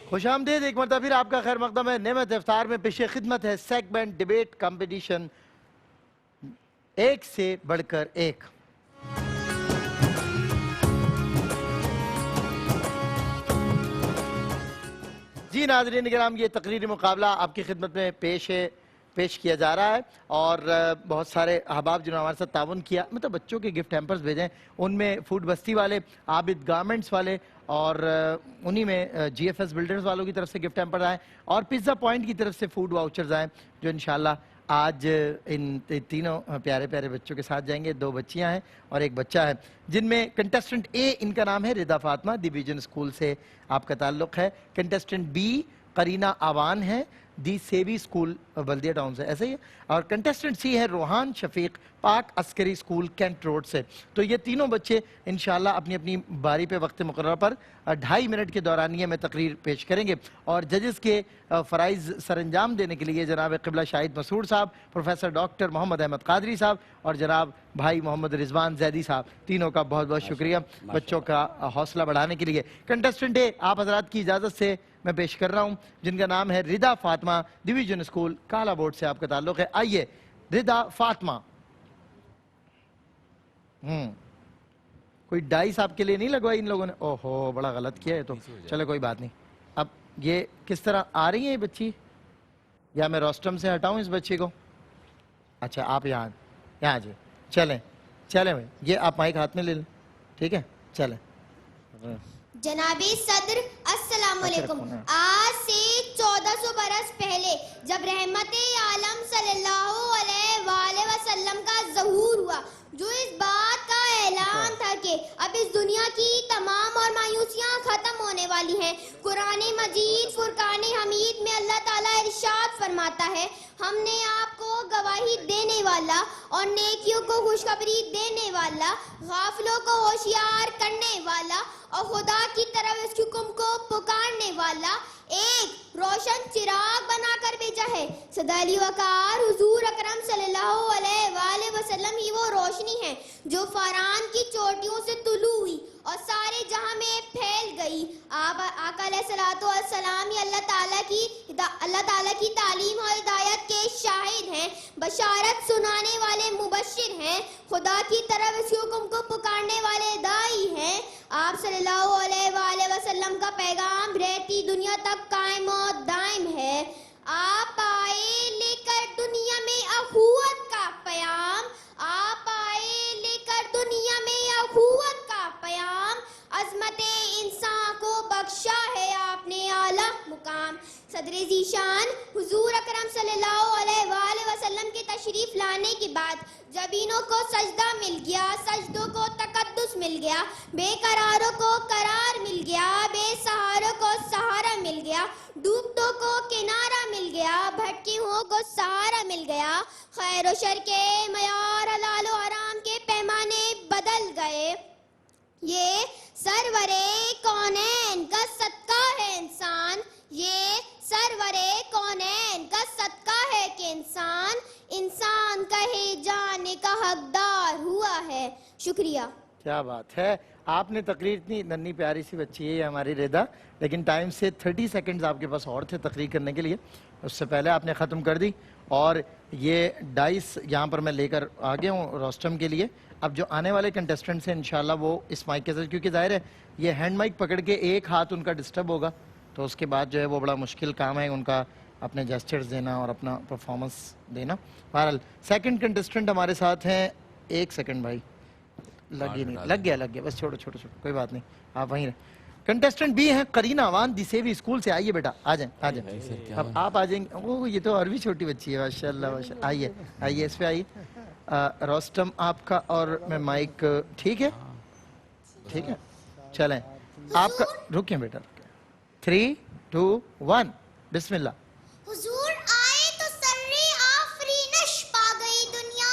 خوش آمدید ایک مرتبہ پھر آپ کا خیر مقدم ہے نعمت افطار میں پیش خدمت ہے سیگمنٹ ڈیبیٹ کمپٹیشن ایک سے بڑھ کر ایک. جی ناظرین کرام، یہ تقریری مقابلہ آپ کی خدمت میں پیش کیا جا رہا ہے اور بہت سارے احباب جنہوں نے ہمارے ساتھ تعاون کیا، مطلب بچوں کے گفٹ ہیمپرز بھیجیں، ان میں فوڈ بستی والے، عابد گارمنٹس والے اور انہی میں جی ایف ایس بلڈرز والوں کی طرف سے گفٹ ہیمپرز آئیں اور پیزا پوائنٹ کی طرف سے فوڈ واؤچرز آئیں جو انشاءاللہ آج ان تینوں پیارے پیارے بچوں کے ساتھ جائیں گے. 2 بچیاں ہیں اور 1 بچہ ہے جن میں کنٹیسٹنٹ اے ان کا نام ہے رضا فاطمہ، دی ویژن اسکول سے آپ کا تعلق ہے. کنٹیسٹنٹ بی قرینہ آوان ہے، دی سیوی اسکول بلدیہ ٹاؤن سے، ایسا ہی ہے. اور کنٹیسٹنٹ سی ہے روحان شفیق، پاک عسکری اسکول کینٹ روڈ سے. تو یہ تینوں بچے انشاءاللہ اپنی اپنی باری پہ وقت مقررہ پر 2.5 منٹ کے دورانیے میں تقریر پیش کریں گے اور ججز کے فرائض سر انجام دینے کے لیے جناب قبلہ شاہد مسعود صاحب، پروفیسر ڈاکٹر محمد احمد قادری صاحب اور جناب بھائی محمد رضوان زیدی صاحب، تینوں کا بہت بہت شکریہ بچوں کا حوصلہ بڑھانے کے لیے. کنٹیسٹنٹ اے آپ حضرات کی اجازت سے میں پیش کر رہا ہوں جن کا نام ہے رضا فاطمہ، ڈویژن اسکول کالا بورڈ سے آپ کا تعلق ہے. آئیے رضا فاطمہ. کوئی ڈائس آپ کے لیے نہیں لگوائی ان لوگوں نے؟ اوہو بڑا غلط کیا ہے تو چلے کوئی بات نہیں. اب یہ کس طرح آ رہی ہیں یہ بچی، یا میں روسٹم سے ہٹاؤں اس بچی کو؟ اچھا آپ یہاں جی چلیں بھائی، یہ آپ مائک ہاتھ میں لے لیں، ٹھیک ہے چلیں. جناب صدر السلام علیکم. آج سے 1400 برس پہلے جب رحمت عالم صلی اللہ علیہ وآلہ وسلم کا ظہور ہوا، جو اس بات کا اعلان تھا کہ اب اس دنیا کی تمام اور مایوسیاں ختم ہونے والی ہیں، قرآن مجید فرقان حمید میں اللہ تعالیٰ ارشاد فرماتا ہے، ہم نے آپ کو گواہی دینے والا اور نیکیوں کو خوشخبری دینے والا، غافلوں کو ہوشیار کرنے والا اور خدا کی طرف اس حکم کو پکارنے والا ایک روشن چراغ بنا کر بھیجا ہے. صدا علی وقار حضور اکرم صلی اللہ علیہ وآلہ وسلم ہی وہ روشنی ہے جو فاران کی چوٹیوں سے طلوع ہوئی اور سارے جہاں میں پھیل گئی. آقا علیہ السلام ہی اللہ تعالیٰ کی تعلیم اور ہدایت کے شاہد ہیں، بشارت سنانے والے مبشر ہیں، خدا کی طرف اس حکم کو پکارنے والے داعی ہیں. آپ صلی اللہ علیہ وآلہ وسلم کا پیغام رہتی دنیا تک قائم و دائم ہے. آپ آئے لے کر دنیا میں اخوت کا پیام، آپ آئے لے کر دنیا میں اخوت کا پیام، عظمت انسان کو بخشا ہے آپ نے اعلیٰ مقام. صدر ذیشان حضور اکرم صلی اللہ علیہ وآلہ وسلم کے تشریف لانے کے بعد جبینوں کو سجدہ مل گیا، سجدوں کو تقدس مل گیا، بے قراروں کو قرار مل گیا، بے سہاروں کو سہارا مل گیا، ڈوبتوں کو کنارہ مل گیا، بھٹکے ہوں کو سہارا مل گیا. خیر و شر کے معیار، حلال و حرام کے پیمانے بدل گئے. یہ سرور کونین کا صدقہ ہے انسان، یہ سرور کونین کا صدقہ ہے کہ انسان کہے جانے کا حقدار ہوا ہے. شکریہ. کیا بات ہے، آپ نے تقریر اتنی ننھی پیاری سی بچی ہے ہماری رضا، لیکن ٹائم سے 30 سیکنڈز آپ کے پاس اور تھے تقریر کرنے کے لیے، اس سے پہلے آپ نے ختم کر دی. اور یہ ڈائس یہاں پر میں لے کر آ گیا ہوں روسٹم کے لیے. اب جو آنے والے کنٹیسٹنٹس ہیں انشاءاللہ وہ اس مائک کے ساتھ، کیونکہ ظاہر ہے یہ ہینڈ مائک پکڑ کے ایک ہاتھ ان کا ڈسٹرب ہوگا تو اس کے بعد جو ہے وہ بڑا مشکل کام ہے ان کا اپنے جیسچرز دینا اور اپنا پرفارمنس دینا. بہرحال سیکنڈ کنٹیسٹنٹ ہمارے ساتھ ہیں. 1 سیکنڈ بھائی، لگ گیا بس چھوڑو کوئی بات نہیں، آپ وہیں رہیں. کنٹیسٹنٹ بی ہیں قرینہ آوان، دی سیوی اسکول سے. آئیے بیٹا، آ جائیں. اب آپ آ جائیں گے. اوہ یہ تو اور بھی چھوٹی بچی ہے، ماشاءاللہ. آئیے اس پہ آئیے. روسٹم آپ کا اور میں مائک، ٹھیک ہے چلیں. آپ کا رکیں بیٹا، 3 2 1 بسم اللہ. حضور آئے تو سرے آفرینش پا گئی دنیا،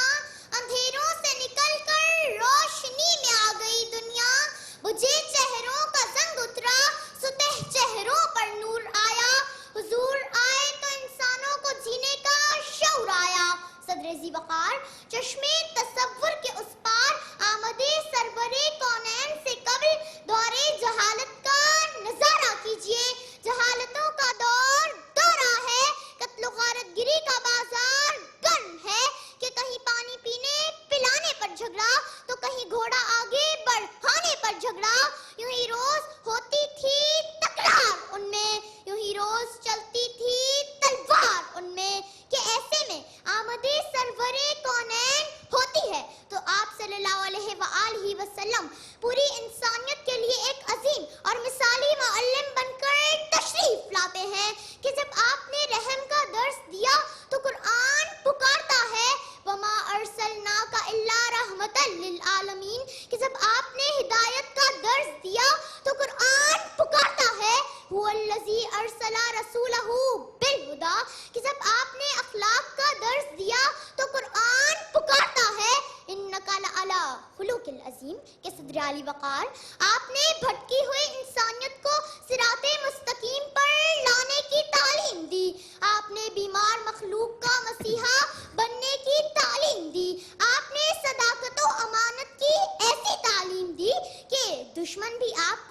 اندھیروں سے نکل کر روشنی میں آ گئی دنیا، بجھے چہروں کا زنگ اترا، سطح چہروں پر نور آیا. حضور آئے تو انسانوں کو جینے کا شعور آیا. صدر ذی وقار چشمے تصور کے اس پار، آمدے سرورے کونین سے قبل دورے جہالت کا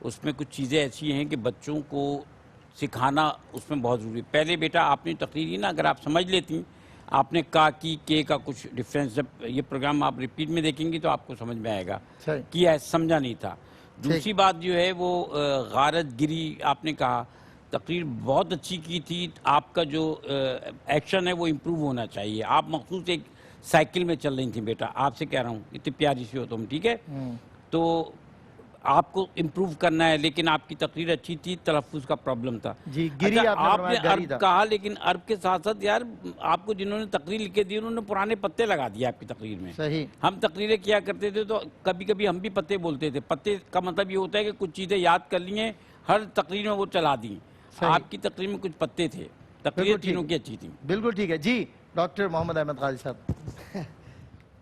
اس میں کچھ چیزیں ایسی ہیں کہ بچوں کو سکھانا اس میں بہت ضروری ہے. پہلے بیٹا آپ نے تقریر ہی نا اگر آپ سمجھ لیتی، آپ نے کا کی کے کا کچھ ڈفرینس، جب یہ پروگرام آپ ریپیٹ میں دیکھیں گی تو آپ کو سمجھ میں آئے گا صحیح. کہ ایسا سمجھا نہیں تھا. دوسری بات جو ہے وہ غارت گری آپ نے کہا، تقریر بہت اچھی کی تھی. آپ کا جو ایکشن ہے وہ امپروو ہونا چاہیے. آپ مخصوص ایک سائیکل میں چل رہی تھیں بیٹا، آپ سے کہہ رہا ہوں اتنی پیاری سی ہو تم، ٹھیک ہے، تو آپ کو امپروو کرنا ہے. لیکن آپ کی تقریر اچھی تھی، تلفظ کا پرابلم تھا. جی گری اچھا، آپ نے آپ نے عرب کہا، لیکن عرب کے ساتھ ساتھ یار آپ کو جنہوں نے تقریر لکھ کے دی انہوں نے پرانے پتے لگا دیے آپ کی تقریر میں. صحیح. ہم تقریریں کیا کرتے تھے تو کبھی کبھی ہم بھی پتے بولتے تھے. پتے کا مطلب یہ ہوتا ہے کہ کچھ چیزیں یاد کر لی ہیں، ہر تقریر میں وہ چلا دیں. آپ کی تقریر میں کچھ پتے تھے، تقریر تینوں کی اچھی تھی. بالکل ٹھیک ہے. جی ڈاکٹر محمد احمد غازی صاحب.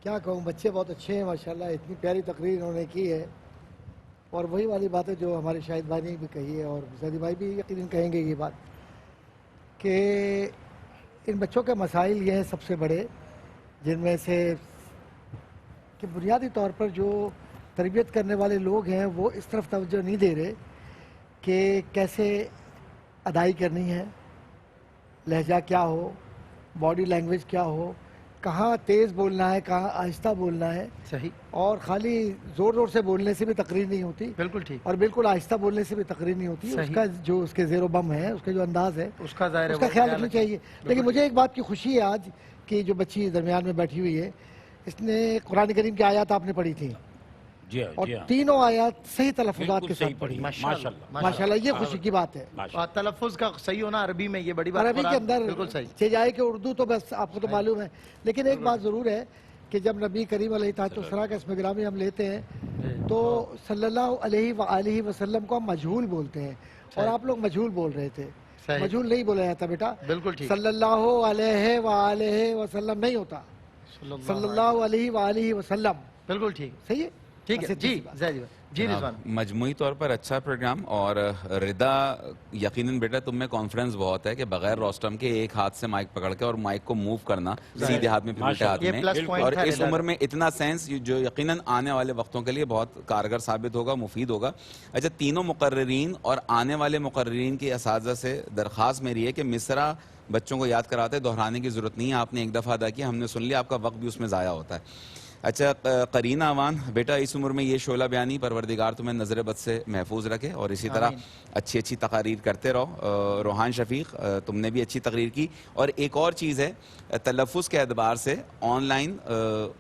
کیا کہوں، بچے بہت اچھے ہیں ماشاءاللہ، اتنی پیاری تقریر انہوں نے کی ہے. اور وہی والی بات ہے جو ہمارے شاہد بھائی نے بھی کہی ہے اور زیدی بھائی بھی یقیناً کہیں گے یہ بات کہ ان بچوں کے مسائل یہ ہیں سب سے بڑے، جن میں سے کہ بنیادی طور پر جو تربیت کرنے والے لوگ ہیں وہ اس طرف توجہ نہیں دے رہے کہ کیسے ادائی کرنی ہے، لہجہ کیا ہو، باڈی لینگویج کیا ہو، کہاں تیز بولنا ہے، کہاں آہستہ بولنا ہے. صحیح. اور خالی زور زور سے بولنے سے بھی تقریر نہیں ہوتی، بالکل ٹھیک. اور بالکل آہستہ بولنے سے بھی تقریر نہیں ہوتی. اس کا جو اس کے زیر و بم ہے، اس کا جو انداز ہے، اس کا ظاہر ہے اس کا خیال رکھنا چاہیے. لیکن مجھے ایک بات کی خوشی ہے آج کہ جو بچی درمیان میں بیٹھی ہوئی ہے، اس نے قرآن کریم کی آیات آپ نے پڑھی تھی جی ہاں، اور جی ہاں، تینوں آیات صحیح تلفظات کے صحیح ساتھ پڑھی. ماشاءاللہ. ماشاءاللہ، یہ خوشی کی بات ہے. اور تلفظ کا صحیح ہونا عربی میں یہ بڑی بات. عربی کے اندر بالکل صحیح. چہ جائے کہ اردو تو بس آپ کو تو معلوم ہے. لیکن ایک بات ضرور ہے کہ جب نبی کریم علیہ السلام کا اسم گرامی ہم لیتے ہیں تو صلی اللہ علیہ وآلہ وسلم کو ہم مجہول بولتے ہیں، اور آپ لوگ مجہول بول رہے تھے. مجہول نہیں بولا جاتا بیٹا، بالکل ٹھیک. صلی اللہ علیہ وآلہ وسلم نہیں ہوتا، صلی اللہ علیہ وآلہ وسلم. بالکل ٹھیک. صحیح ہے. ٹھیک ہے. جی زیدی بھائی. جی رضوان. مجموعی طور پر اچھا پروگرام. اور رضا، یقیناً بیٹا تم میں کانفیڈنس بہت ہے کہ بغیر روسٹم کے ایک ہاتھ سے مائک پکڑ کے اور مائک کو موو کرنا سیدھے ہاتھ میں پھر الٹے ہاتھ میں، اور اس عمر میں اتنا سینس جو یقیناً آنے والے وقتوں کے لیے بہت کارگر ثابت ہوگا، مفید ہوگا. اچھا، تینوں مقررین اور آنے والے مقررین کے اساتذہ سے درخواست میری ہے کہ مصرع بچوں کو یاد کراتے دہرانے کی ضرورت نہیں ہے. آپ نے ایک دفعہ ادا کیا، ہم نے سن لیا، آپ کا وقت بھی اس میں ضائع ہوتا ہے. اچھا قرینہ اوان، بیٹا اس عمر میں یہ شعلہ بیانی پروردگار تمہیں نظر بد سے محفوظ رکھے، اور اسی طرح اچھی اچھی تقاریر کرتے رہو. روحان شفیق، تم نے بھی اچھی تقریر کی. اور ایک اور چیز ہے، تلفظ کے اعتبار سے on line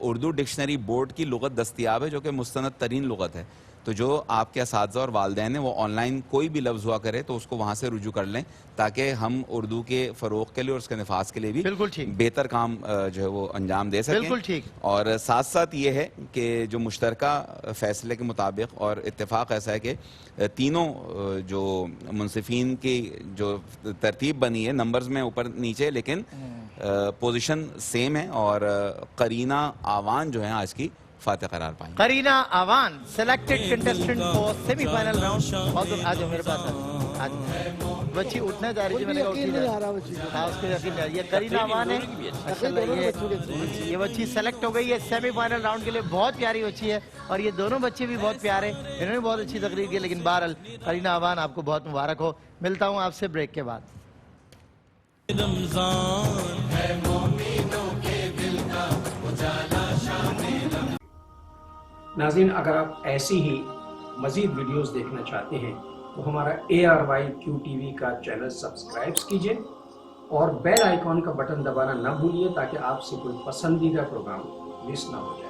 Urdu dictionary board کی لغت دستیاب ہے جو کہ مستند ترین لغت ہے. تو جو آپ کے اساتذہ اور والدین ہیں وہ آن لائن کوئی بھی لفظ ہوا کرے تو اس کو وہاں سے رجوع کر لیں، تاکہ ہم اردو کے فروغ کے لیے اور اس کے نفاذ کے لیے بھی بہتر کام جو ہے وہ انجام دے سکیں. بالکل ٹھیک. اور ساتھ ساتھ یہ ہے کہ جو مشترکہ فیصلے کے مطابق اور اتفاق ایسا ہے کہ تینوں جو منصفین کی جو ترتیب بنی ہے نمبرز میں اوپر نیچے، لیکن پوزیشن سیم ہے، اور قرینہ آوان جو ہیں آج کی فاتح قرار پائیں. Qarina Awan selected contestant for semi final round. بہت آج میرے پاس آج بچی اٹھنے جا رہی ہے. میں نے کہا اٹھی جائے. ہاں، اس کو یقین نہیں. یہ قرینہ آوان ہے، یہ بچی سلیکٹ ہو گئی ہے سیمی فائنل راؤنڈ کے لیے. بہت پیاری بچی ہے اور یہ دونوں بچے بھی بہت پیارے، انہوں نے بہت اچھی تقریر کی. لیکن بہرحال قرینہ آوان آپ کو بہت مبارک ہو. ملتا ہوں آپ سے بریک کے بعد. ناظرین، اگر آپ ایسی ہی مزید ویڈیوز دیکھنا چاہتے ہیں تو ہمارا ARYQ-TV کا چینل سبسکرائب کیجئے اور بیل آئیکن کا بٹن دبانا نہ بھولیے تاکہ آپ سے کوئی پسندیدہ پروگرام مس نہ ہو جائے.